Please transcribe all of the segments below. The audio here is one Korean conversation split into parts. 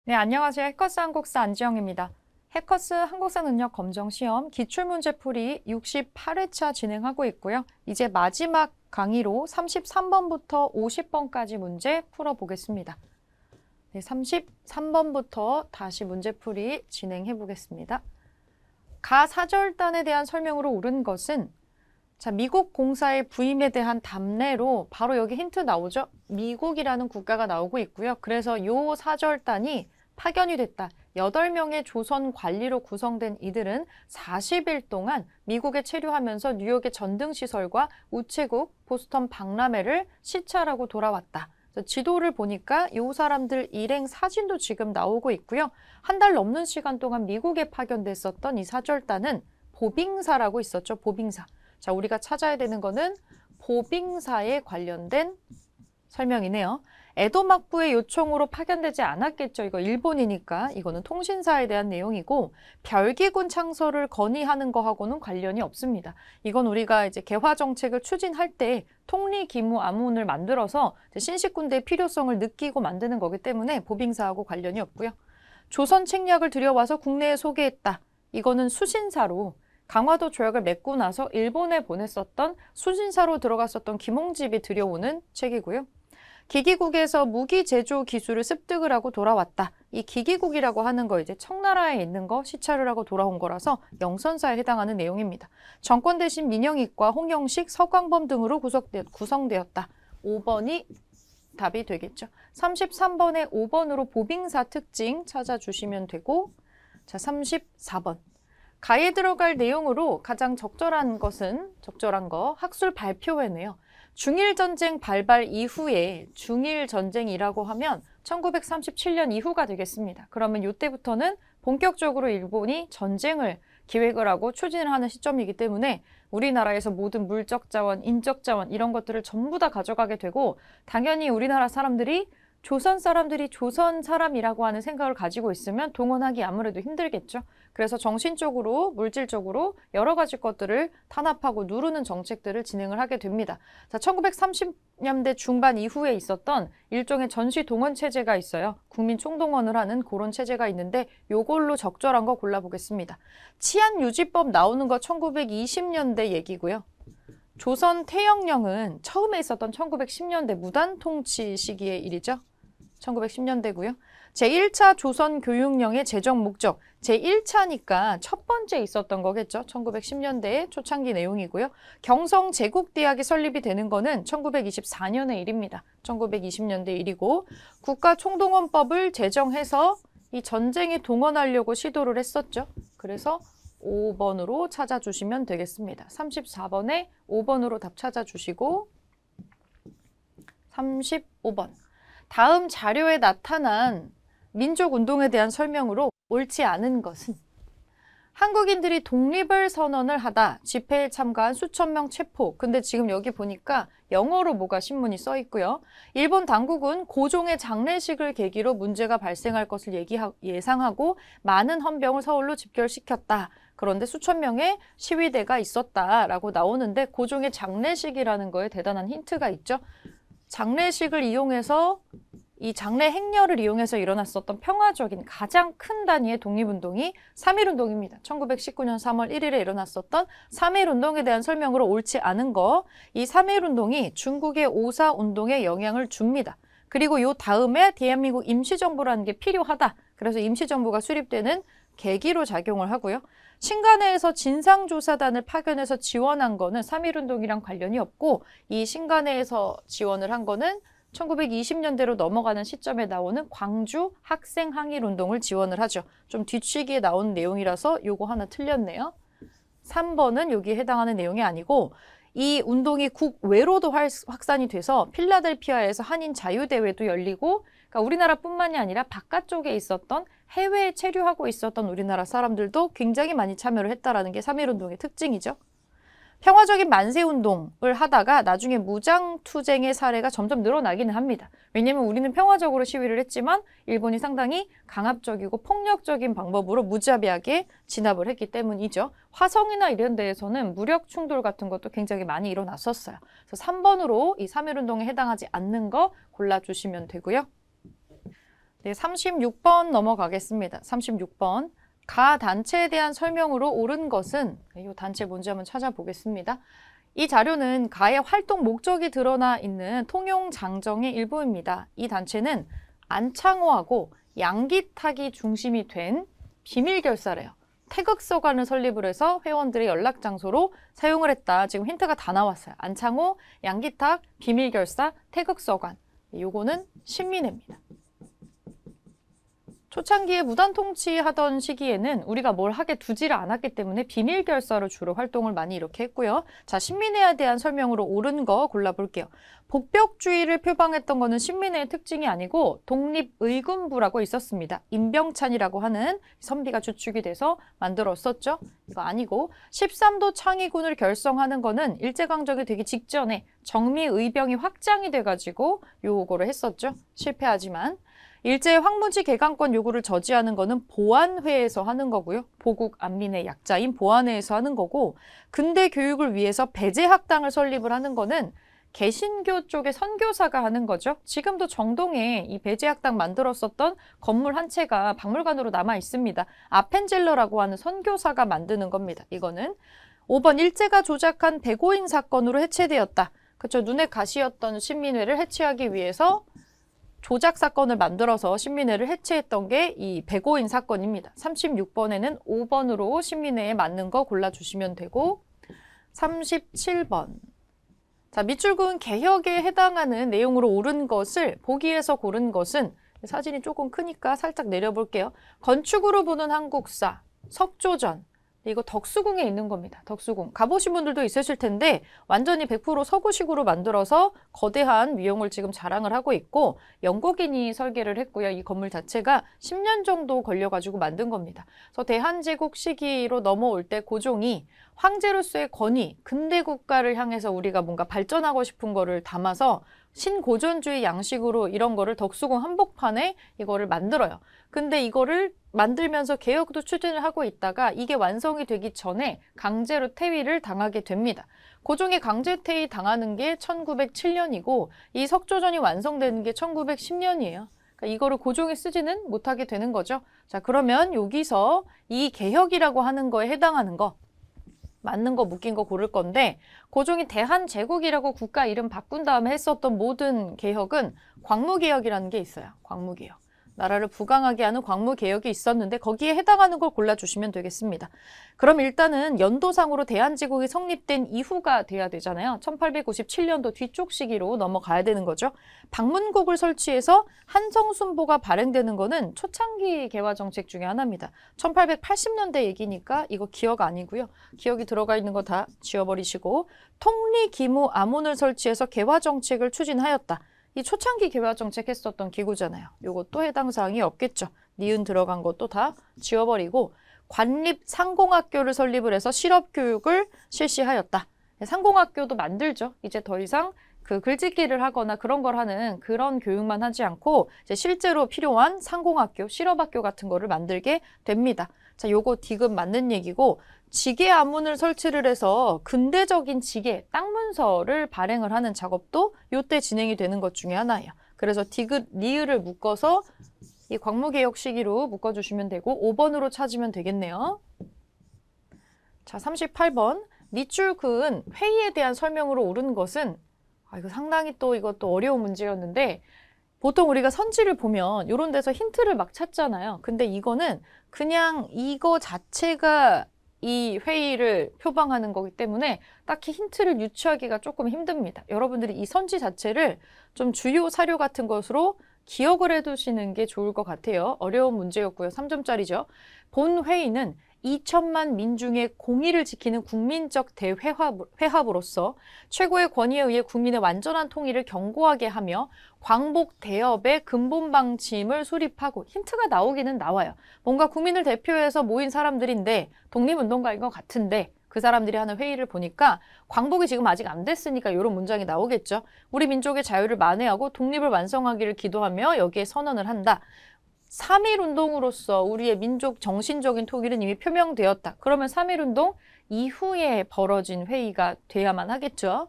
네, 안녕하세요. 해커스 한국사 안지영입니다. 해커스 한국사 능력 검정 시험 기출문제풀이 68회차 진행하고 있고요. 이제 마지막 강의로 33번부터 50번까지 문제 풀어보겠습니다. 네, 33번부터 다시 문제풀이 진행해 보겠습니다. 가 사절단에 대한 설명으로 옳은 것은 미국 공사의 부임에 대한 답례로 바로 여기 힌트 나오죠? 미국이라는 국가가 나오고 있고요. 그래서 요 사절단이 파견이 됐다. 8명의 조선 관리로 구성된 이들은 40일 동안 미국에 체류하면서 뉴욕의 전등시설과 우체국, 보스턴 박람회를 시찰하고 돌아왔다. 지도를 보니까 요 사람들 일행 사진도 지금 나오고 있고요. 한 달 넘는 시간 동안 미국에 파견됐었던 이 사절단은 보빙사라고 있었죠. 보빙사. 자, 우리가 찾아야 되는 거는 보빙사에 관련된 설명이네요. 에도 막부의 요청으로 파견되지 않았겠죠. 이거 일본이니까. 이거는 통신사에 대한 내용이고 별기군 창설을 건의하는 거하고는 관련이 없습니다. 이건 우리가 이제 개화 정책을 추진할 때 통리기무 암문을 만들어서 신식군대의 필요성을 느끼고 만드는 거기 때문에 보빙사하고 관련이 없고요. 조선 책략을 들여와서 국내에 소개했다. 이거는 수신사로 강화도 조약을 맺고 나서 일본에 보냈었던 수신사로 들어갔었던 김홍집이 들여오는 책이고요. 기기국에서 무기 제조 기술을 습득을 하고 돌아왔다. 이 기기국이라고 하는 거 이제 청나라에 있는 거 시찰을 하고 돌아온 거라서 영선사에 해당하는 내용입니다. 정권 대신 민영익과 홍영식, 서광범 등으로 구성되었다. 5번이 답이 되겠죠. 33번에 5번으로 보빙사 특징 찾아주시면 되고, 자, 34번. 가에 들어갈 내용으로 가장 적절한 거 학술 발표회네요. 중일전쟁 발발 이후에 중일전쟁이라고 하면 1937년 이후가 되겠습니다. 그러면 이때부터는 본격적으로 일본이 전쟁을 기획을 하고 추진을 하는 시점이기 때문에 우리나라에서 모든 물적 자원, 인적 자원 이런 것들을 전부 다 가져가게 되고 당연히 우리나라 사람들이 조선 사람들이 조선 사람이라고 하는 생각을 가지고 있으면 동원하기 아무래도 힘들겠죠. 그래서 정신적으로, 물질적으로 여러 가지 것들을 탄압하고 누르는 정책들을 진행을 하게 됩니다. 자, 1930년대 중반 이후에 있었던 일종의 전시 동원 체제가 있어요. 국민 총동원을 하는 그런 체제가 있는데 요걸로 적절한 거 골라보겠습니다. 치안유지법 나오는 거 1920년대 얘기고요. 조선 태영령은 처음에 있었던 1910년대 무단 통치 시기의 일이죠. 1910년대고요. 제1차 조선교육령의 제정 목적, 제1차니까 첫 번째 있었던 거겠죠. 1910년대의 초창기 내용이고요. 경성제국대학이 설립이 되는 거는 1924년의 일입니다. 1920년대 일이고 국가총동원법을 제정해서 이 전쟁에 동원하려고 시도를 했었죠. 그래서 5번으로 찾아주시면 되겠습니다. 34번에 5번으로 답 찾아주시고 35번. 다음 자료에 나타난 민족운동에 대한 설명으로 옳지 않은 것은 한국인들이 독립을 선언을 하다 집회에 참가한 수천 명 체포. 근데 지금 여기 보니까 영어로 뭐가 신문이 써 있고요. 일본 당국은 고종의 장례식을 계기로 문제가 발생할 것을 예상하고 많은 헌병을 서울로 집결시켰다. 그런데 수천 명의 시위대가 있었다라고 나오는데 고종의 장례식이라는 거에 대단한 힌트가 있죠. 장례식을 이용해서 이 장례 행렬을 이용해서 일어났었던 평화적인 가장 큰 단위의 독립운동이 3.1운동입니다. 1919년 3월 1일에 일어났었던 3.1운동에 대한 설명으로 옳지 않은 거, 이 3.1운동이 중국의 오사운동에 영향을 줍니다. 그리고 요 다음에 대한민국 임시정부라는 게 필요하다. 그래서 임시정부가 수립되는 계기로 작용을 하고요. 신간회에서 진상조사단을 파견해서 지원한 거는 3.1운동이랑 관련이 없고 이 신간회에서 지원을 한 거는 1920년대로 넘어가는 시점에 나오는 광주 학생 항일운동을 지원을 하죠. 좀 뒤치기에 나온 내용이라서 요거 하나 틀렸네요. 3번은 여기에 해당하는 내용이 아니고 이 운동이 국외로도 확산이 돼서 필라델피아에서 한인 자유대회도 열리고 그러니까 우리나라뿐만이 아니라 바깥쪽에 있었던 해외에 체류하고 있었던 우리나라 사람들도 굉장히 많이 참여를 했다라는 게 3.1운동의 특징이죠. 평화적인 만세운동을 하다가 나중에 무장투쟁의 사례가 점점 늘어나기는 합니다. 왜냐하면 우리는 평화적으로 시위를 했지만 일본이 상당히 강압적이고 폭력적인 방법으로 무자비하게 진압을 했기 때문이죠. 화성이나 이런 데에서는 무력 충돌 같은 것도 굉장히 많이 일어났었어요. 그래서 3번으로 이 3.1운동에 해당하지 않는 거 골라주시면 되고요. 네, 36번 넘어가겠습니다. 36번. 가 단체에 대한 설명으로 옳은 것은, 이 단체 뭔지 한번 찾아보겠습니다. 이 자료는 가의 활동 목적이 드러나 있는 통용 장정의 일부입니다. 이 단체는 안창호하고 양기탁이 중심이 된 비밀 결사래요. 태극서관을 설립을 해서 회원들의 연락 장소로 사용을 했다. 지금 힌트가 다 나왔어요. 안창호, 양기탁, 비밀 결사, 태극서관. 요거는 신민회입니다. 초창기에 무단 통치하던 시기에는 우리가 뭘 하게 두지를 않았기 때문에 비밀 결사로 주로 활동을 많이 이렇게 했고요. 자, 신민회에 대한 설명으로 옳은 거 골라볼게요. 복벽주의를 표방했던 거는 신민회의 특징이 아니고 독립의군부라고 있었습니다. 임병찬이라고 하는 선비가 주축이 돼서 만들었었죠. 이거 아니고 13도 창의군을 결성하는 거는 일제강점기 되기 직전에 정미의병이 확장이 돼가지고 요거를 했었죠. 실패하지만. 일제 황무지 개강권 요구를 저지하는 거는 보안회에서 하는 거고요. 보국 안민의 약자인 보안회에서 하는 거고, 근대 교육을 위해서 배제학당을 설립을 하는 거는 개신교 쪽의 선교사가 하는 거죠. 지금도 정동에 이 배제학당 만들었었던 건물 한 채가 박물관으로 남아 있습니다. 아펜젤러라고 하는 선교사가 만드는 겁니다. 이거는 5번 일제가 조작한 배고인 사건으로 해체되었다. 그렇죠. 눈에 가시였던 신민회를 해체하기 위해서 조작 사건을 만들어서 신민회를 해체했던 게 이 배고인 사건입니다. 36번에는 5번으로 신민회에 맞는 거 골라주시면 되고, 37번. 자, 밑줄근 개혁에 해당하는 내용으로 옳은 것을 보기에서 고른 것은, 사진이 조금 크니까 살짝 내려볼게요. 건축으로 보는 한국사, 석조전. 이거 덕수궁에 있는 겁니다. 덕수궁. 가보신 분들도 있으실 텐데 완전히 100% 서구식으로 만들어서 거대한 위용을 지금 자랑을 하고 있고, 영국인이 설계를 했고요. 이 건물 자체가 10년 정도 걸려가지고 만든 겁니다. 그래서 대한제국 시기로 넘어올 때 고종이 황제로서의 권위, 근대 국가를 향해서 우리가 뭔가 발전하고 싶은 거를 담아서 신고전주의 양식으로 이런 거를 덕수궁 한복판에 이거를 만들어요. 근데 이거를 만들면서 개혁도 추진을 하고 있다가 이게 완성이 되기 전에 강제로 퇴위를 당하게 됩니다. 고종이 강제 퇴위 당하는 게 1907년이고 이 석조전이 완성되는 게 1910년이에요. 그러니까 이거를 고종이 쓰지는 못하게 되는 거죠. 자, 그러면 여기서 이 개혁이라고 하는 거에 해당하는 거, 맞는 거 묶인 거 고를 건데, 고종이 대한제국이라고 국가 이름 바꾼 다음에 했었던 모든 개혁은 광무개혁이라는 게 있어요. 광무개혁. 나라를 부강하게 하는 광무개혁이 있었는데 거기에 해당하는 걸 골라주시면 되겠습니다. 그럼 일단은 연도상으로 대한제국이 성립된 이후가 돼야 되잖아요. 1897년도 뒤쪽 시기로 넘어가야 되는 거죠. 방문국을 설치해서 한성순보가 발행되는 거는 초창기 개화정책 중에 하나입니다. 1880년대 얘기니까 이거 기억 아니고요. 기억이 들어가 있는 거 다 지워버리시고, 통리기무 암문을 설치해서 개화정책을 추진하였다. 이 초창기 개화정책 했었던 기구잖아요. 요것도 해당 사항이 없겠죠. 니은 들어간 것도 다 지워버리고, 관립 상공학교를 설립을 해서 실업교육을 실시하였다. 상공학교도 만들죠. 이제 더 이상 그 글짓기를 하거나 그런 걸 하는 그런 교육만 하지 않고 이제 실제로 필요한 상공학교, 실업학교 같은 거를 만들게 됩니다. 자, 요거 디귿 맞는 얘기고, 지계 암문을 설치를 해서 근대적인 지계, 땅 문서를 발행을 하는 작업도 요때 진행이 되는 것 중에 하나예요. 그래서 디귿, 리을을 묶어서 이 광무개혁 시기로 묶어주시면 되고 5번으로 찾으면 되겠네요. 자, 38번. 밑줄 그은 회의에 대한 설명으로 옳은 것은, 이거 상당히 또 이것도 어려운 문제였는데, 보통 우리가 선지를 보면 이런 데서 힌트를 막 찾잖아요. 근데 이거는 그냥 이거 자체가 이 회의를 표방하는 거기 때문에 딱히 힌트를 유추하기가 조금 힘듭니다. 여러분들이 이 선지 자체를 좀 주요 사료 같은 것으로 기억을 해두시는 게 좋을 것 같아요. 어려운 문제였고요. 3점짜리죠. 본 회의는 2천만 민중의 공의를 지키는 국민적 대회합으로서 최고의 권위에 의해 국민의 완전한 통일을 견고하게 하며 광복 대업의 근본 방침을 수립하고, 힌트가 나오기는 나와요. 뭔가 국민을 대표해서 모인 사람들인데 독립운동가인 것 같은데 그 사람들이 하는 회의를 보니까 광복이 지금 아직 안 됐으니까 이런 문장이 나오겠죠. 우리 민족의 자유를 만회하고 독립을 완성하기를 기도하며 여기에 선언을 한다. 3.1운동으로서 우리의 민족 정신적인 통일은 이미 표명되었다. 그러면 3.1운동 이후에 벌어진 회의가 돼야만 하겠죠.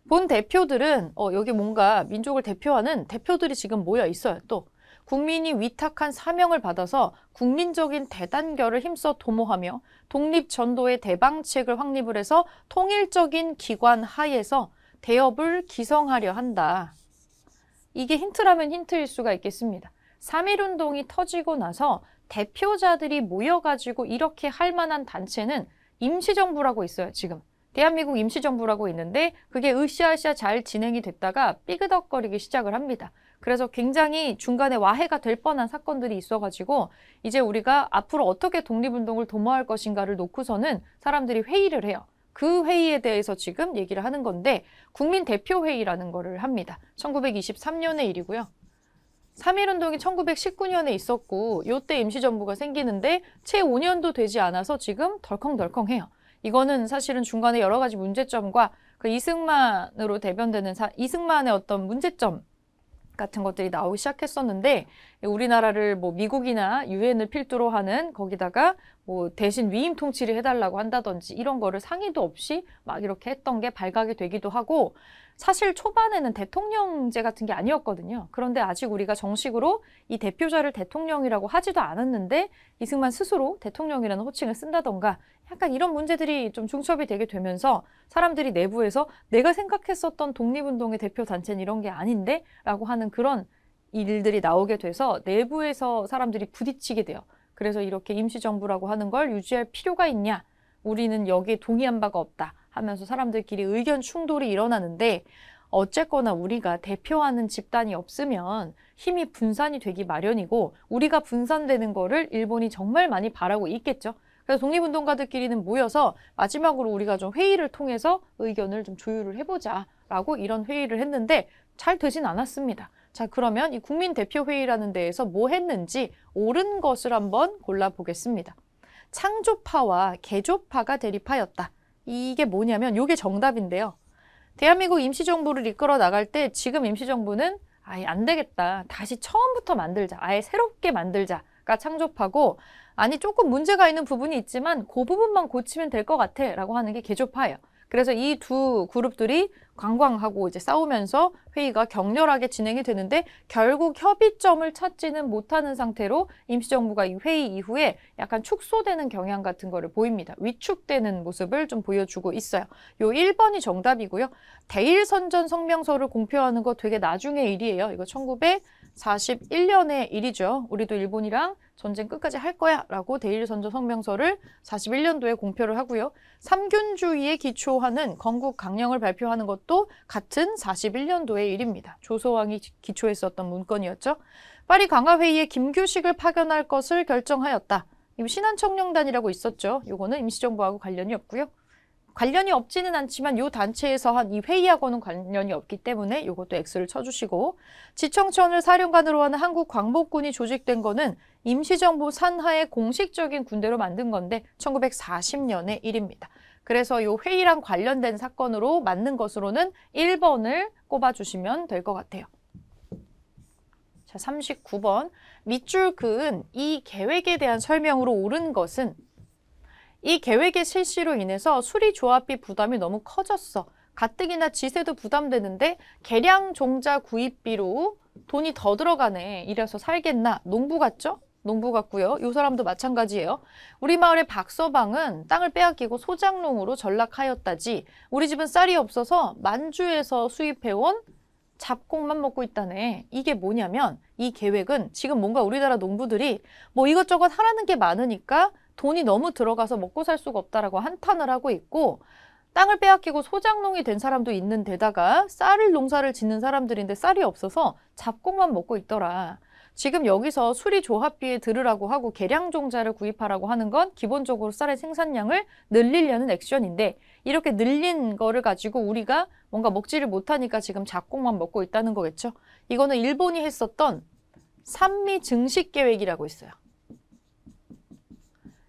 본 대표들은 여기 뭔가 민족을 대표하는 대표들이 지금 모여 있어요. 또 국민이 위탁한 사명을 받아서 국민적인 대단결을 힘써 도모하며 독립전도의 대방책을 확립을 해서 통일적인 기관 하에서 대업을 기성하려 한다. 이게 힌트라면 힌트일 수가 있겠습니다. 3.1운동이 터지고 나서 대표자들이 모여가지고 이렇게 할 만한 단체는 임시정부라고 있어요, 지금. 대한민국 임시정부라고 있는데 그게 으쌰으쌰 잘 진행이 됐다가 삐그덕거리기 시작을 합니다. 그래서 굉장히 중간에 와해가 될 뻔한 사건들이 있어가지고 이제 우리가 앞으로 어떻게 독립운동을 도모할 것인가를 놓고서는 사람들이 회의를 해요. 그 회의에 대해서 지금 얘기를 하는 건데 국민대표회의라는 거를 합니다. 1923년의 일이고요. 3.1운동이 1919년에 있었고 요때 임시정부가 생기는데 채 5년도 되지 않아서 지금 덜컹덜컹해요. 이거는 사실은 중간에 여러 가지 문제점과 그 이승만으로 대변되는 이승만의 어떤 문제점 같은 것들이 나오기 시작했었는데 우리나라를 뭐 미국이나 유엔을 필두로 하는 거기다가 뭐 대신 위임 통치를 해달라고 한다든지 이런 거를 상의도 없이 막 이렇게 했던 게 발각이 되기도 하고 사실 초반에는 대통령제 같은 게 아니었거든요. 그런데 아직 우리가 정식으로 이 대표자를 대통령이라고 하지도 않았는데 이승만 스스로 대통령이라는 호칭을 쓴다던가 약간 이런 문제들이 좀 중첩이 되게 되면서 사람들이 내부에서 내가 생각했었던 독립운동의 대표 단체는 이런 게 아닌데? 라고 하는 그런 일들이 나오게 돼서 내부에서 사람들이 부딪히게 돼요. 그래서 이렇게 임시정부라고 하는 걸 유지할 필요가 있냐? 우리는 여기에 동의한 바가 없다 하면서 사람들끼리 의견 충돌이 일어나는데 어쨌거나 우리가 대표하는 집단이 없으면 힘이 분산이 되기 마련이고 우리가 분산되는 거를 일본이 정말 많이 바라고 있겠죠. 그래서 독립운동가들끼리는 모여서 마지막으로 우리가 좀 회의를 통해서 의견을 좀 조율을 해보자 라고 이런 회의를 했는데 잘 되진 않았습니다. 자, 그러면 이 국민대표회의라는 데에서 뭐 했는지 옳은 것을 한번 골라보겠습니다. 창조파와 개조파가 대립하였다. 이게 뭐냐면 이게 정답인데요. 대한민국 임시정부를 이끌어 나갈 때 지금 임시정부는 아예 안 되겠다. 다시 처음부터 만들자. 아예 새롭게 만들자가 창조파고 아니 조금 문제가 있는 부분이 있지만 그 부분만 고치면 될 것 같아 라고 하는 게 개조파예요. 그래서 이 두 그룹들이 광광하고 이제 싸우면서 회의가 격렬하게 진행이 되는데 결국 협의점을 찾지는 못하는 상태로 임시정부가 이 회의 이후에 약간 축소되는 경향 같은 거를 보입니다. 위축되는 모습을 좀 보여주고 있어요. 요 1번이 정답이고요. 대일선전 성명서를 공표하는 거 되게 나중의 일이에요. 이거 1941년의 일이죠. 우리도 일본이랑 전쟁 끝까지 할 거야 라고 대일선전 성명서를 41년도에 공표를 하고요. 삼균주의에 기초하는 건국 강령을 발표하는 것도 같은 41년도의 일입니다. 조소왕이 기초했었던 문건이었죠. 파리 강화회의에 김규식을 파견할 것을 결정하였다. 신한청년단이라고 있었죠. 요거는 임시정부하고 관련이 없고요. 관련이 없지는 않지만 이 단체에서 한 이 회의하고는 관련이 없기 때문에 이것도 X를 쳐주시고 지청천을 사령관으로 하는 한국광복군이 조직된 거는 임시정부 산하의 공식적인 군대로 만든 건데 1940년의 일입니다. 그래서 이 회의랑 관련된 사건으로 맞는 것으로는 1번을 꼽아주시면 될 것 같아요. 자, 39번. 밑줄 그은 이 계획에 대한 설명으로 옳은 것은 이 계획의 실시로 인해서 수리조합비 부담이 너무 커졌어. 가뜩이나 지세도 부담되는데 개량 종자 구입비로 돈이 더 들어가네. 이래서 살겠나? 농부 같죠? 농부 같고요. 이 사람도 마찬가지예요. 우리 마을의 박서방은 땅을 빼앗기고 소장농으로 전락하였다지. 우리 집은 쌀이 없어서 만주에서 수입해온 잡곡만 먹고 있다네. 이게 뭐냐면 이 계획은 지금 뭔가 우리나라 농부들이 뭐 이것저것 하라는 게 많으니까 돈이 너무 들어가서 먹고 살 수가 없다라고 한탄을 하고 있고 땅을 빼앗기고 소장농이 된 사람도 있는 데다가 쌀을 농사를 짓는 사람들인데 쌀이 없어서 잡곡만 먹고 있더라. 지금 여기서 수리조합비에 들으라고 하고 개량종자를 구입하라고 하는 건 기본적으로 쌀의 생산량을 늘리려는 액션인데 이렇게 늘린 거를 가지고 우리가 뭔가 먹지를 못하니까 지금 잡곡만 먹고 있다는 거겠죠. 이거는 일본이 했었던 산미 증식 계획이라고 있어요.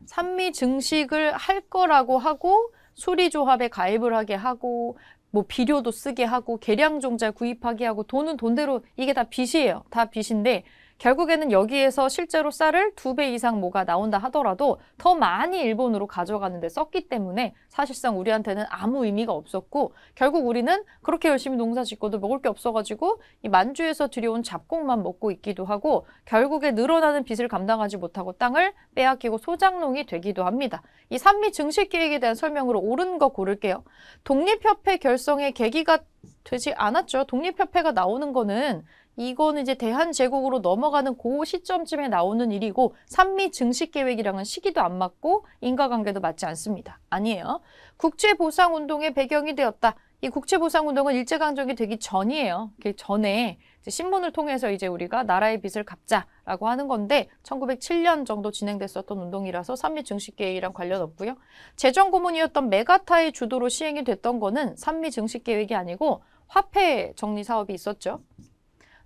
산미 증식을 할 거라고 하고 수리조합에 가입을 하게 하고 뭐 비료도 쓰게 하고 개량종자 구입하게 하고 돈은 돈대로 이게 다 빚이에요. 다 빚인데 결국에는 여기에서 실제로 쌀을 2배 이상 뭐가 나온다 하더라도 더 많이 일본으로 가져가는 데 썼기 때문에 사실상 우리한테는 아무 의미가 없었고 결국 우리는 그렇게 열심히 농사 짓고도 먹을 게 없어가지고 이 만주에서 들여온 잡곡만 먹고 있기도 하고 결국에 늘어나는 빚을 감당하지 못하고 땅을 빼앗기고 소작농이 되기도 합니다. 이 산미 증식 계획에 대한 설명으로 옳은 거 고를게요. 독립협회 결성의 계기가 되지 않았죠. 독립협회가 나오는 거는 이거는 이제 대한제국으로 넘어가는 그 시점쯤에 나오는 일이고 산미 증식 계획이랑은 시기도 안 맞고 인과관계도 맞지 않습니다. 아니에요. 국제보상운동의 배경이 되었다. 이 국제보상운동은 일제강점기 되기 전이에요. 그 전에 이제 신문을 통해서 이제 우리가 나라의 빚을 갚자라고 하는 건데 1907년 정도 진행됐었던 운동이라서 산미 증식 계획이랑 관련 없고요. 재정고문이었던 메가타의 주도로 시행이 됐던 거는 산미 증식 계획이 아니고 화폐 정리 사업이 있었죠.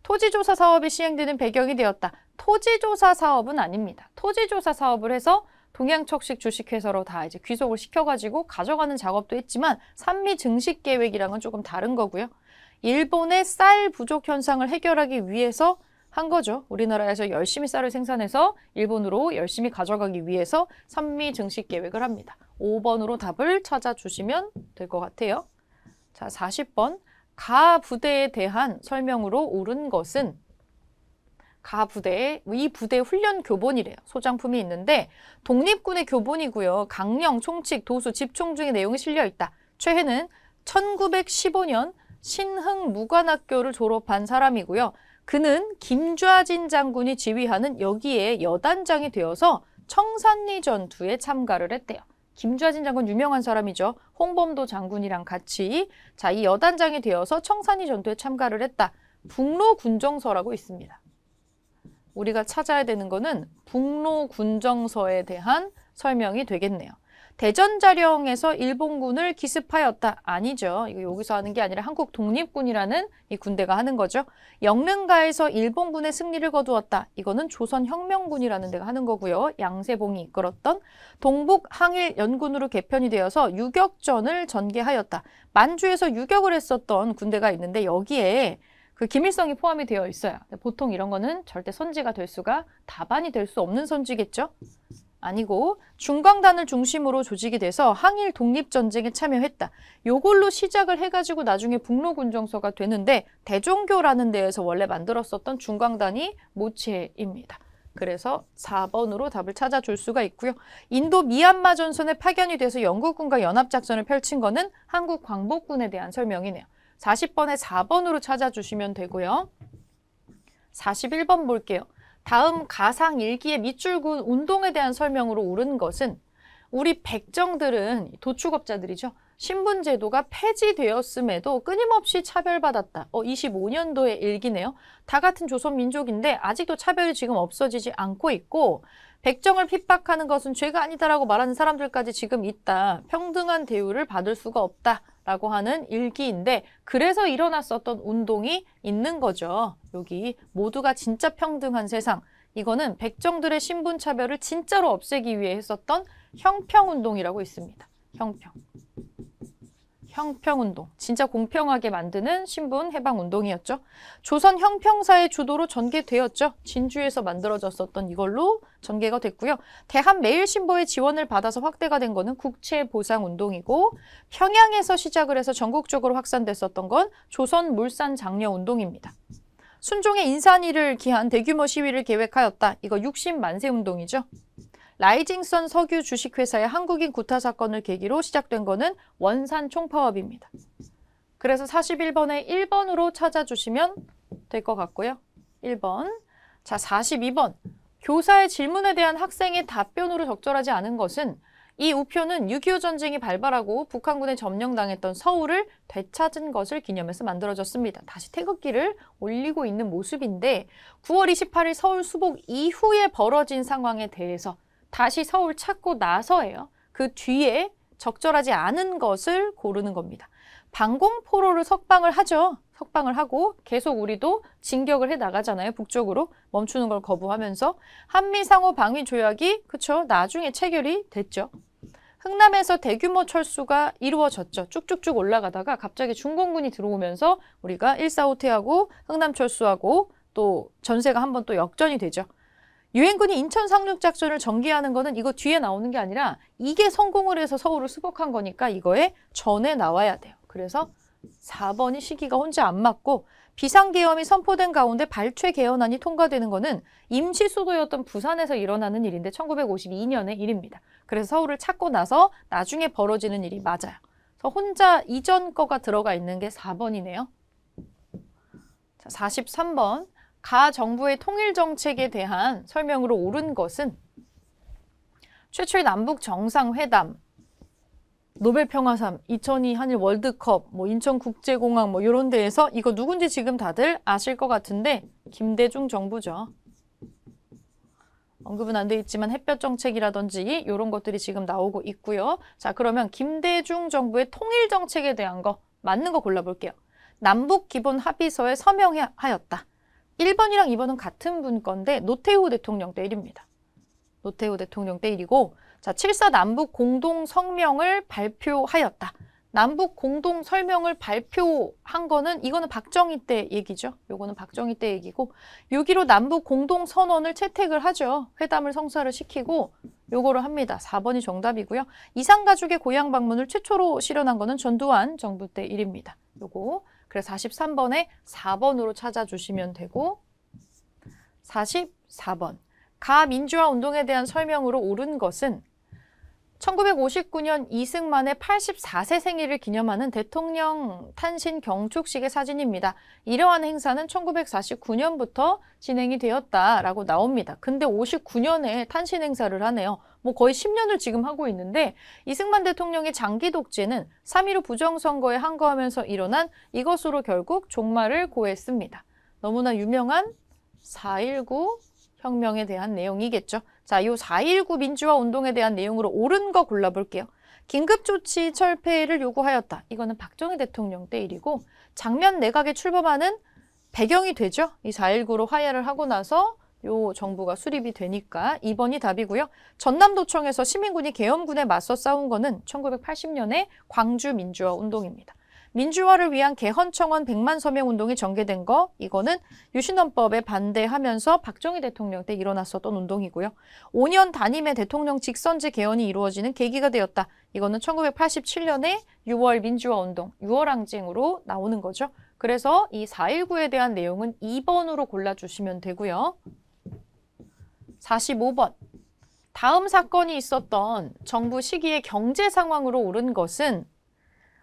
토지조사 사업이 시행되는 배경이 되었다. 토지조사 사업은 아닙니다. 토지조사 사업을 해서 동양척식 주식회사로 다 이제 귀속을 시켜가지고 가져가는 작업도 했지만 산미 증식 계획이랑은 조금 다른 거고요. 일본의 쌀 부족 현상을 해결하기 위해서 한 거죠. 우리나라에서 열심히 쌀을 생산해서 일본으로 열심히 가져가기 위해서 산미 증식 계획을 합니다. 5번으로 답을 찾아주시면 될 것 같아요. 자, 40번. 가 부대에 대한 설명으로 옳은 것은 가 부대에 이 부대 훈련 교본이래요. 소장품이 있는데 독립군의 교본이고요. 강령, 총칙, 도수, 집총 등의 내용이 실려 있다. 최혜는 1915년 신흥무관학교를 졸업한 사람이고요. 그는 김좌진 장군이 지휘하는 여기에 여단장이 되어서 청산리 전투에 참가를 했대요. 김좌진 장군 유명한 사람이죠. 홍범도 장군이랑 같이 이 여단장이 되어서 청산리 전투에 참가를 했다. 북로군정서라고 있습니다. 우리가 찾아야 되는 거는 북로군정서에 대한 설명이 되겠네요. 대전자령에서 일본군을 기습하였다. 아니죠. 이거 여기서 하는 게 아니라 한국 독립군이라는 이 군대가 하는 거죠. 영릉가에서 일본군의 승리를 거두었다. 이거는 조선혁명군이라는 데가 하는 거고요. 양세봉이 이끌었던 동북 항일 연군으로 개편이 되어서 유격전을 전개하였다. 만주에서 유격을 했었던 군대가 있는데 여기에 그 김일성이 포함이 되어 있어요. 보통 이런 거는 절대 선지가 될 수가 답안이 될 수 없는 선지겠죠. 아니고 중광단을 중심으로 조직이 돼서 항일 독립전쟁에 참여했다. 요걸로 시작을 해가지고 나중에 북로군정서가 되는데 대종교라는 데에서 원래 만들었었던 중광단이 모체입니다. 그래서 4번으로 답을 찾아줄 수가 있고요. 인도 미얀마 전선에 파견이 돼서 영국군과 연합작전을 펼친 거는 한국 광복군에 대한 설명이네요. 40번에 4번으로 찾아주시면 되고요. 41번 볼게요. 다음 가상 일기의 밑줄군 운동에 대한 설명으로 옳은 것은 우리 백정들은 도축업자들이죠. 신분제도가 폐지되었음에도 끊임없이 차별받았다. 25년도의 일기네요. 다 같은 조선민족인데 아직도 차별이 지금 없어지지 않고 있고 백정을 핍박하는 것은 죄가 아니다라고 말하는 사람들까지 지금 있다. 평등한 대우를 받을 수가 없다라고 하는 일기인데 그래서 일어났었던 운동이 있는 거죠. 여기 모두가 진짜 평등한 세상. 이거는 백정들의 신분차별을 진짜로 없애기 위해 했었던 형평운동이라고 있습니다. 형평운동. 진짜 공평하게 만드는 신분 해방운동이었죠. 조선 형평사의 주도로 전개되었죠. 진주에서 만들어졌었던 이걸로 전개가 됐고요. 대한매일신보의 지원을 받아서 확대가 된 거는 국채보상운동이고 평양에서 시작을 해서 전국적으로 확산됐었던 건 조선물산장려운동입니다. 순종의 인산위를 기한 대규모 시위를 계획하였다. 이거 60만세 운동이죠. 라이징선 석유 주식회사의 한국인 구타 사건을 계기로 시작된 거는 원산 총파업입니다. 그래서 41번에 1번으로 찾아주시면 될 것 같고요. 1번. 자, 42번. 교사의 질문에 대한 학생의 답변으로 적절하지 않은 것은 이 우표는 6.25 전쟁이 발발하고 북한군에 점령당했던 서울을 되찾은 것을 기념해서 만들어졌습니다. 다시 태극기를 올리고 있는 모습인데 9월 28일 서울 수복 이후에 벌어진 상황에 대해서 다시 서울 찾고 나서예요. 그 뒤에 적절하지 않은 것을 고르는 겁니다. 방공포로를 석방을 하죠. 석방을 하고 계속 우리도 진격을 해 나가잖아요. 북쪽으로 멈추는 걸 거부하면서 한미상호 방위 조약이 그쵸 나중에 체결이 됐죠. 흥남에서 대규모 철수가 이루어졌죠. 쭉쭉쭉 올라가다가 갑자기 중공군이 들어오면서 우리가 145 퇴하고 흥남 철수하고 또 전세가 한번 또 역전이 되죠. 유엔군이 인천 상륙작전을 전개하는 거는 이거 뒤에 나오는 게 아니라 이게 성공을 해서 서울을 수복한 거니까 이거에 전에 나와야 돼요. 그래서 4번이 시기가 혼자 안 맞고 비상계엄이 선포된 가운데 발췌 개헌안이 통과되는 거는 임시 수도였던 부산에서 일어나는 일인데 1952년의 일입니다. 그래서 서울을 찾고 나서 나중에 벌어지는 일이 맞아요. 그래서 혼자 이전 거가 들어가 있는 게 4번이네요. 자, 43번. 가 정부의 통일 정책에 대한 설명으로 옳은 것은 최초의 남북 정상회담, 노벨평화상, 2002 한일 월드컵, 뭐 인천국제공항 뭐 이런 데에서 이거 누군지 지금 다들 아실 것 같은데 김대중 정부죠. 언급은 안 돼 있지만 햇볕 정책이라든지 이런 것들이 지금 나오고 있고요. 자, 그러면 김대중 정부의 통일 정책에 대한 거 맞는 거 골라볼게요. 남북 기본 합의서에 서명하였다. 1번이랑 2번은 같은 분 건데 노태우 대통령 때 일입니다. 노태우 대통령 때 일이고 자, 7.4 남북 공동 성명을 발표하였다. 남북 공동 설명을 발표한 거는 이거는 박정희 때 얘기죠. 요거는 박정희 때 얘기고 6.15 남북 공동 선언을 채택을 하죠. 회담을 성사를 시키고 요거를 합니다. 4번이 정답이고요. 이산가족의 고향 방문을 최초로 실현한 거는 전두환 정부 때 일입니다. 요거 그래서 43번에 4번으로 찾아주시면 되고 44번. 가민주화 운동에 대한 설명으로 옳은 것은 1959년 이승만의 84세 생일을 기념하는 대통령 탄신 경축식의 사진입니다. 이러한 행사는 1949년부터 진행이 되었다라고 나옵니다. 근데 59년에 탄신 행사를 하네요. 뭐 거의 10년을 지금 하고 있는데 이승만 대통령의 장기 독재는 3.15 부정선거에 항거하면서 일어난 이것으로 결국 종말을 고했습니다. 너무나 유명한 4.19 혁명에 대한 내용이겠죠. 자, 이 4.19 민주화 운동에 대한 내용으로 옳은 거 골라볼게요. 긴급조치 철폐를 요구하였다. 이거는 박정희 대통령 때 일이고 장면 내각에 출범하는 배경이 되죠. 이 4.19로 화해를 하고 나서 요 정부가 수립이 되니까 2번이 답이고요. 전남도청에서 시민군이 계엄군에 맞서 싸운 거는 1980년에 광주 민주화 운동입니다. 민주화를 위한 개헌청원 100만 서명 운동이 전개된 거 이거는 유신헌법에 반대하면서 박정희 대통령 때 일어났었던 운동이고요. 5년 단임의 대통령 직선제 개헌이 이루어지는 계기가 되었다. 이거는 1987년에 6월 민주화 운동, 6월 항쟁으로 나오는 거죠. 그래서 이 4.19에 대한 내용은 2번으로 골라주시면 되고요. 45번. 다음 사건이 있었던 정부 시기의 경제 상황으로 옳은 것은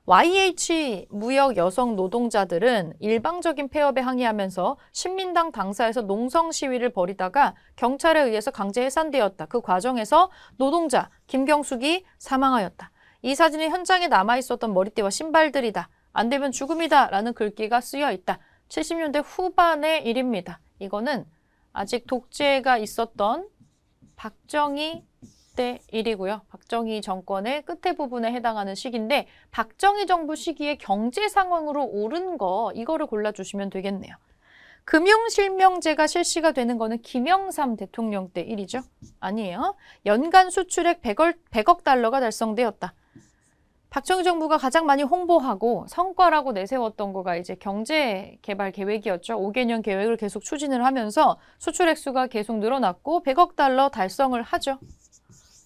YH 무역 여성 노동자들은 일방적인 폐업에 항의하면서 신민당 당사에서 농성 시위를 벌이다가 경찰에 의해서 강제 해산되었다. 그 과정에서 노동자 김경숙이 사망하였다. 이 사진은 현장에 남아있었던 머리띠와 신발들이다. 안 되면 죽음이다. 라는 글귀가 쓰여 있다. 70년대 후반의 일입니다. 이거는 아직 독재가 있었던 박정희 때 일이고요. 박정희 정권의 끝에 부분에 해당하는 시기인데 박정희 정부 시기의 경제 상황으로 옳은 거 이거를 골라주시면 되겠네요. 금융실명제가 실시가 되는 거는 김영삼 대통령 때 일이죠. 아니에요. 연간 수출액 100억 달러가 달성되었다. 박정희 정부가 가장 많이 홍보하고 성과라고 내세웠던 거가 이제 경제개발 계획이었죠. 5개년 계획을 계속 추진을 하면서 수출액 수가 계속 늘어났고 100억 달러 달성을 하죠.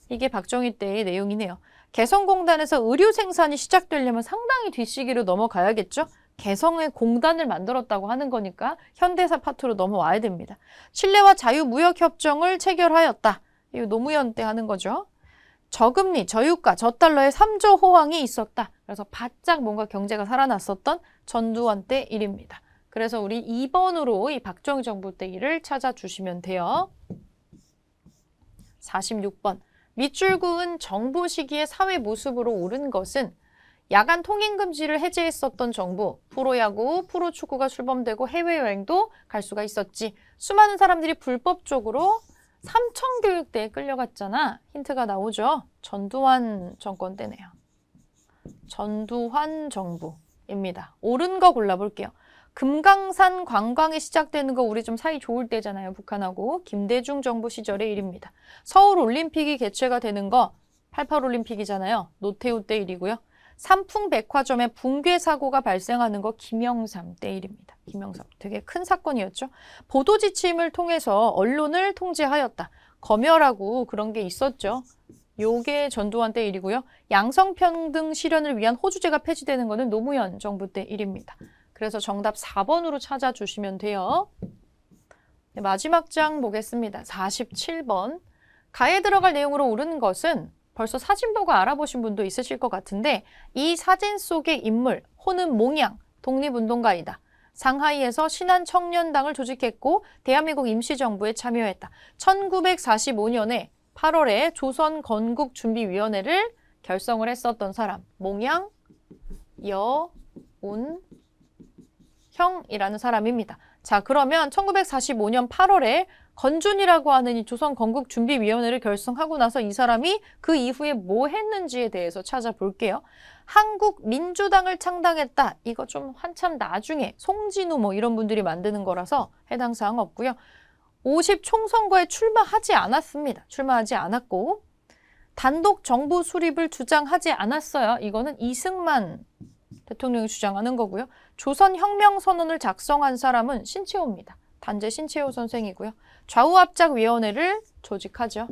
이게 박정희 때의 내용이네요. 개성공단에서 의류 생산이 시작되려면 상당히 뒷시기로 넘어가야겠죠. 개성의 공단을 만들었다고 하는 거니까 현대사 파트로 넘어와야 됩니다. 칠레와 자유무역협정을 체결하였다. 이거 노무현 때 하는 거죠. 저금리, 저유가, 저달러의 3조 호황이 있었다. 그래서 바짝 뭔가 경제가 살아났었던 전두환 때 일입니다. 그래서 우리 2번으로 이 박정희 정부 때 일을 찾아주시면 돼요. 46번. 밑줄 그은 정부 시기의 사회 모습으로 옳은 것은 야간 통행금지를 해제했었던 정부, 프로야구, 프로축구가 출범되고 해외여행도 갈 수가 있었지. 수많은 사람들이 불법적으로 삼청교육대에 끌려갔잖아. 힌트가 나오죠. 전두환 정권 때네요. 전두환 정부입니다. 옳은 거 골라볼게요. 금강산 관광이 시작되는 거 우리 좀 사이 좋을 때잖아요. 북한하고. 김대중 정부 시절의 일입니다. 서울 올림픽이 개최가 되는 거 88 올림픽이잖아요. 노태우 때 일이고요. 삼풍백화점에 붕괴 사고가 발생하는 거 김영삼 때 일입니다. 김영삼. 되게 큰 사건이었죠. 보도 지침을 통해서 언론을 통제하였다. 검열하고 그런 게 있었죠. 요게 전두환 때 일이고요. 양성평등 실현을 위한 호주제가 폐지되는 거는 노무현 정부 때 일입니다. 그래서 정답 4번으로 찾아주시면 돼요. 네, 마지막 장 보겠습니다. 47번. 가에 들어갈 내용으로 옳은 것은 벌써 사진 보고 알아보신 분도 있으실 것 같은데 이 사진 속의 인물, 호는 몽양, 독립운동가이다. 상하이에서 신한청년당을 조직했고 대한민국 임시정부에 참여했다. 1945년에 8월에 조선건국준비위원회를 결성을 했었던 사람. 몽양 여운형이라는 사람입니다. 자, 그러면 1945년 8월에 건준이라고 하는 이 조선건국준비위원회를 결성하고 나서 이 사람이 그 이후에 뭐 했는지에 대해서 찾아볼게요. 한국민주당을 창당했다. 이거 좀 한참 나중에 송진우 뭐 이런 분들이 만드는 거라서 해당 사항 없고요. 50 총선거에 출마하지 않았습니다. 출마하지 않았고 단독 정부 수립을 주장하지 않았어요. 이거는 이승만 대통령이 주장하는 거고요. 조선혁명선언을 작성한 사람은 신채호입니다. 단재 신채호 선생이고요. 좌우합작위원회를 조직하죠.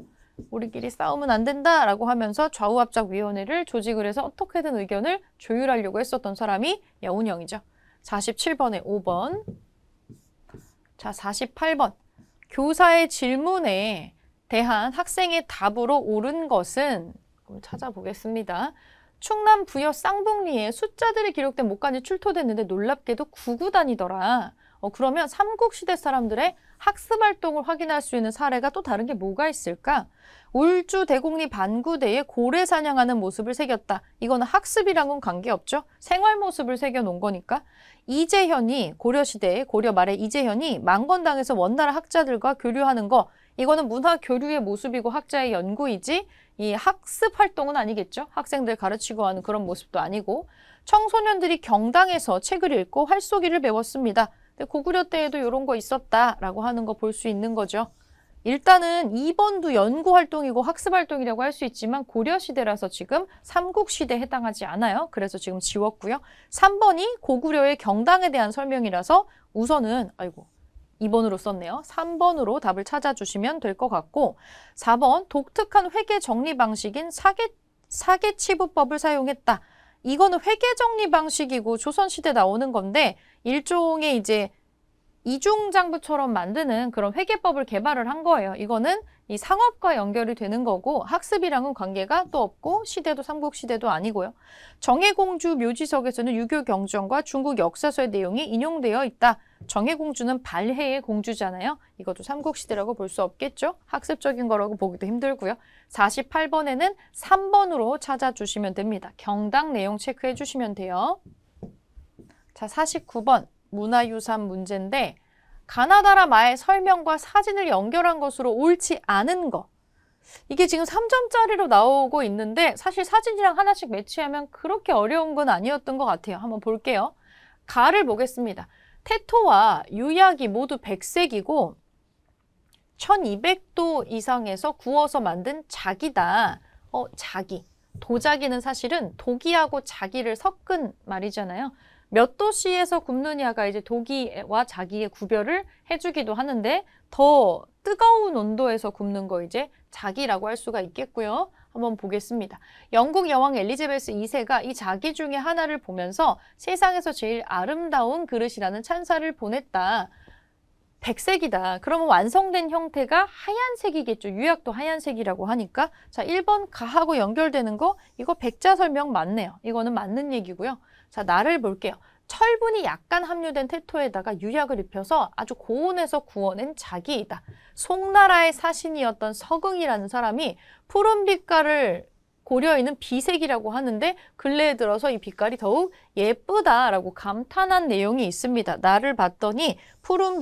우리끼리 싸우면 안 된다라고 하면서 좌우합작위원회를 조직을 해서 어떻게든 의견을 조율하려고 했었던 사람이 여운형이죠. 47번에 5번. 자, 48번. 교사의 질문에 대한 학생의 답으로 옳은 것은 찾아보겠습니다. 충남 부여 쌍북리에 숫자들이 기록된 목간이 출토됐는데 놀랍게도 9구단이더라. 그러면 삼국시대 사람들의 학습활동을 확인할 수 있는 사례가 또 다른 게 뭐가 있을까? 울주 대곡리 반구대에 고래 사냥하는 모습을 새겼다. 이거는 학습이랑은 관계없죠. 생활 모습을 새겨놓은 거니까. 이재현이 고려시대에 고려 말에 이재현이 망건당에서 원나라 학자들과 교류하는 거. 이거는 문화 교류의 모습이고 학자의 연구이지 이 학습 활동은 아니겠죠. 학생들 가르치고 하는 그런 모습도 아니고. 청소년들이 경당에서 책을 읽고 활쏘기를 배웠습니다. 근데 고구려 때에도 이런 거 있었다라고 하는 거 볼 수 있는 거죠. 일단은 2번도 연구활동이고 학습활동이라고 할 수 있지만 고려시대라서 지금 삼국시대에 해당하지 않아요. 그래서 지금 지웠고요. 3번이 고구려의 경당에 대한 설명이라서 우선은 2번으로 썼네요. 3번으로 답을 찾아주시면 될 것 같고 4번 독특한 회계 정리 방식인 사계치부법을 사용했다. 이거는 회계 정리 방식이고 조선시대 나오는 건데 일종의 이제 이중장부처럼 만드는 그런 회계법을 개발을 한 거예요. 이거는 이 상업과 연결이 되는 거고 학습이랑은 관계가 또 없고 시대도 삼국시대도 아니고요. 정해공주 묘지석에서는 유교 경전과 중국 역사서의 내용이 인용되어 있다. 정해공주는 발해의 공주잖아요. 이것도 삼국시대라고 볼 수 없겠죠? 학습적인 거라고 보기도 힘들고요. 48번에는 3번으로 찾아주시면 됩니다. 경당 내용 체크해 주시면 돼요. 자, 49번 문화유산 문제인데 가나다라 말 설명과 사진을 연결한 것으로 옳지 않은 거. 이게 지금 3점짜리로 나오고 있는데 사실 사진이랑 하나씩 매치하면 그렇게 어려운 건 아니었던 것 같아요. 한번 볼게요. 가를 보겠습니다. 태토와 유약이 모두 백색이고 1200도 이상에서 구워서 만든 자기다. 자기. 도자기는 사실은 도기하고 자기를 섞은 말이잖아요. 몇 도씨에서 굽느냐가 이제 도기와 자기의 구별을 해주기도 하는데 더 뜨거운 온도에서 굽는 거 이제 자기라고 할 수가 있겠고요. 한번 보겠습니다. 영국 여왕 엘리자베스 2세가 이 자기 중에 하나를 보면서 세상에서 제일 아름다운 그릇이라는 찬사를 보냈다. 백색이다. 그러면 완성된 형태가 하얀색이겠죠. 유약도 하얀색이라고 하니까. 자, 1번 가하고 연결되는 거 이거 백자 설명 맞네요. 이거는 맞는 얘기고요. 자, 나를 볼게요. 철분이 약간 함유된 태토에다가 유약을 입혀서 아주 고온에서 구워낸 자기이다. 송나라의 사신이었던 서긍이라는 사람이 푸른 빛깔을 고려인은 비색이라고 하는데 근래에 들어서 이 빛깔이 더욱 예쁘다라고 감탄한 내용이 있습니다. 나를 봤더니 푸른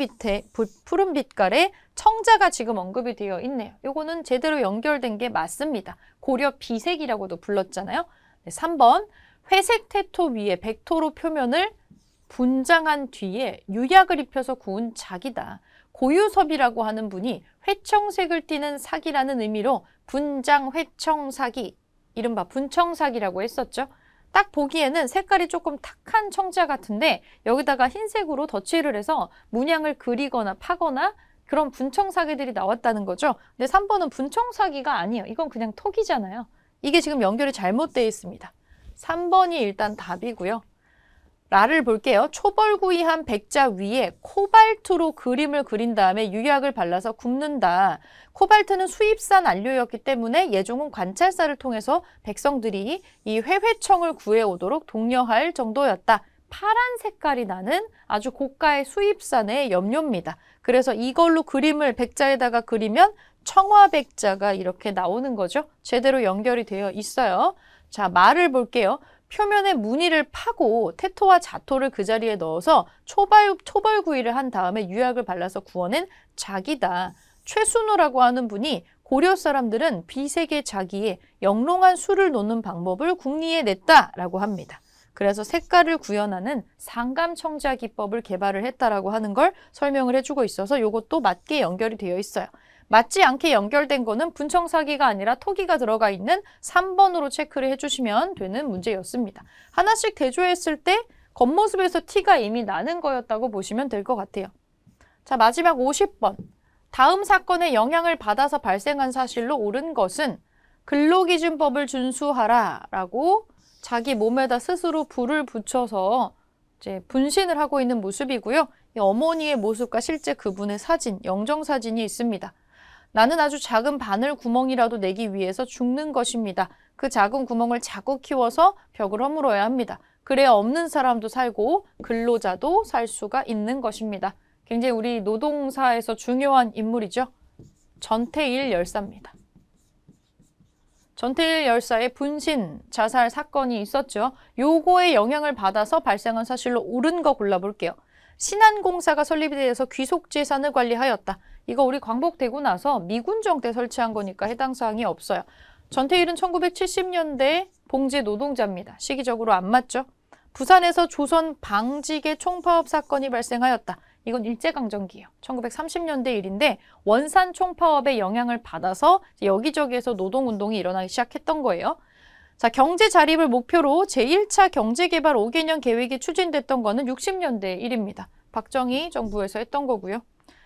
빛깔의 청자가 지금 언급이 되어 있네요. 이거는 제대로 연결된 게 맞습니다. 고려 비색이라고도 불렀잖아요. 네, 3번 회색 태토 위에 백토로 표면을 분장한 뒤에 유약을 입혀서 구운 자기다. 고유섭이라고 하는 분이 회청색을 띠는 사기라는 의미로 분장 회청사기, 이른바 분청사기라고 했었죠. 딱 보기에는 색깔이 조금 탁한 청자 같은데 여기다가 흰색으로 덧칠을 해서 문양을 그리거나 파거나 그런 분청사기들이 나왔다는 거죠. 근데 3번은 분청사기가 아니에요. 이건 그냥 톡이잖아요. 이게 지금 연결이 잘못되어 있습니다. 3번이 일단 답이고요. 라를 볼게요. 초벌구이한 백자 위에 코발트로 그림을 그린 다음에 유약을 발라서 굽는다. 코발트는 수입산 안료였기 때문에 예종은 관찰사를 통해서 백성들이 이 회회청을 구해오도록 독려할 정도였다. 파란 색깔이 나는 아주 고가의 수입산의 염료입니다. 그래서 이걸로 그림을 백자에다가 그리면 청화백자가 이렇게 나오는 거죠. 제대로 연결이 되어 있어요. 자, 말을 볼게요. 표면에 무늬를 파고 태토와 자토를 그 자리에 넣어서 초벌구이를 한 다음에 유약을 발라서 구워낸 자기다. 최순호라고 하는 분이 고려 사람들은 비색의 자기에 영롱한 술을 놓는 방법을 궁리에 냈다라고 합니다. 그래서 색깔을 구현하는 상감청자 기법을 개발을 했다라고 하는 걸 설명을 해주고 있어서 이것도 맞게 연결이 되어 있어요. 맞지 않게 연결된 거는 분청사기가 아니라 토기가 들어가 있는 3번으로 체크를 해주시면 되는 문제였습니다. 하나씩 대조했을 때 겉모습에서 티가 이미 나는 거였다고 보시면 될 것 같아요. 자, 마지막 50번. 다음 사건에 영향을 받아서 발생한 사실로 옳은 것은 근로기준법을 준수하라 라고 자기 몸에다 스스로 불을 붙여서 이제 분신을 하고 있는 모습이고요. 이 어머니의 모습과 실제 그분의 사진, 영정사진이 있습니다. 나는 아주 작은 바늘 구멍이라도 내기 위해서 죽는 것입니다. 그 작은 구멍을 자꾸 키워서 벽을 허물어야 합니다. 그래야 없는 사람도 살고 근로자도 살 수가 있는 것입니다. 굉장히 우리 노동사에서 중요한 인물이죠. 전태일 열사입니다. 전태일 열사의 분신, 자살 사건이 있었죠. 요거에 영향을 받아서 발생한 사실로 옳은 거 골라볼게요. 신안공사가 설립이 되어서 귀속재산을 관리하였다. 이거 우리 광복되고 나서 미군정 때 설치한 거니까 해당 사항이 없어요. 전태일은 1970년대 봉제 노동자입니다. 시기적으로 안 맞죠? 부산에서 조선 방직의 총파업 사건이 발생하였다. 이건 일제강점기예요. 1930년대 일인데 원산 총파업의 영향을 받아서 여기저기에서 노동운동이 일어나기 시작했던 거예요. 자, 경제 자립을 목표로 제1차 경제개발 5개년 계획이 추진됐던 거는 60년대 일입니다. 박정희 정부에서 했던 거고요.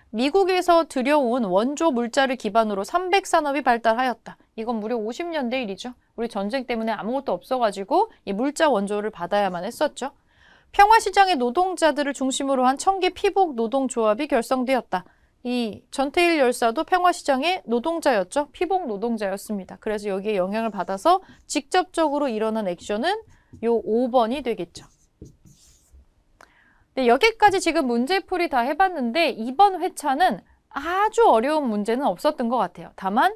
미국에서 들여온 원조 물자를 기반으로 300산업이 발달하였다. 이건 무려 50년대 일이죠. 우리 전쟁 때문에 아무것도 없어가지고 이 물자 원조를 받아야만 했었죠. 평화시장의 노동자들을 중심으로 한 청계 피복 노동조합이 결성되었다. 이 전태일 열사도 평화시장의 노동자였죠. 피복 노동자였습니다. 그래서 여기에 영향을 받아서 직접적으로 일어난 액션은 요 5번이 되겠죠. 네, 여기까지 지금 문제풀이 다 해봤는데 이번 회차는 아주 어려운 문제는 없었던 것 같아요. 다만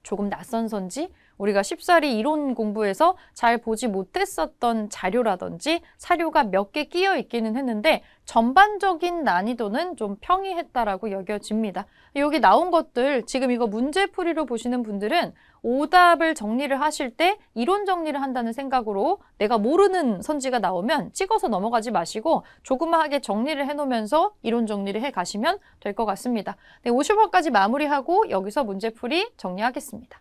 조금 낯선 선지 우리가 쉽사리 이론 공부에서 잘 보지 못했었던 자료라든지 사료가 몇 개 끼어 있기는 했는데 전반적인 난이도는 좀 평이했다라고 여겨집니다. 여기 나온 것들 지금 이거 문제풀이로 보시는 분들은 오답을 정리를 하실 때 이론 정리를 한다는 생각으로 내가 모르는 선지가 나오면 찍어서 넘어가지 마시고 조그마하게 정리를 해놓으면서 이론 정리를 해 가시면 될 것 같습니다. 네, 50번까지 마무리하고 여기서 문제풀이 정리하겠습니다.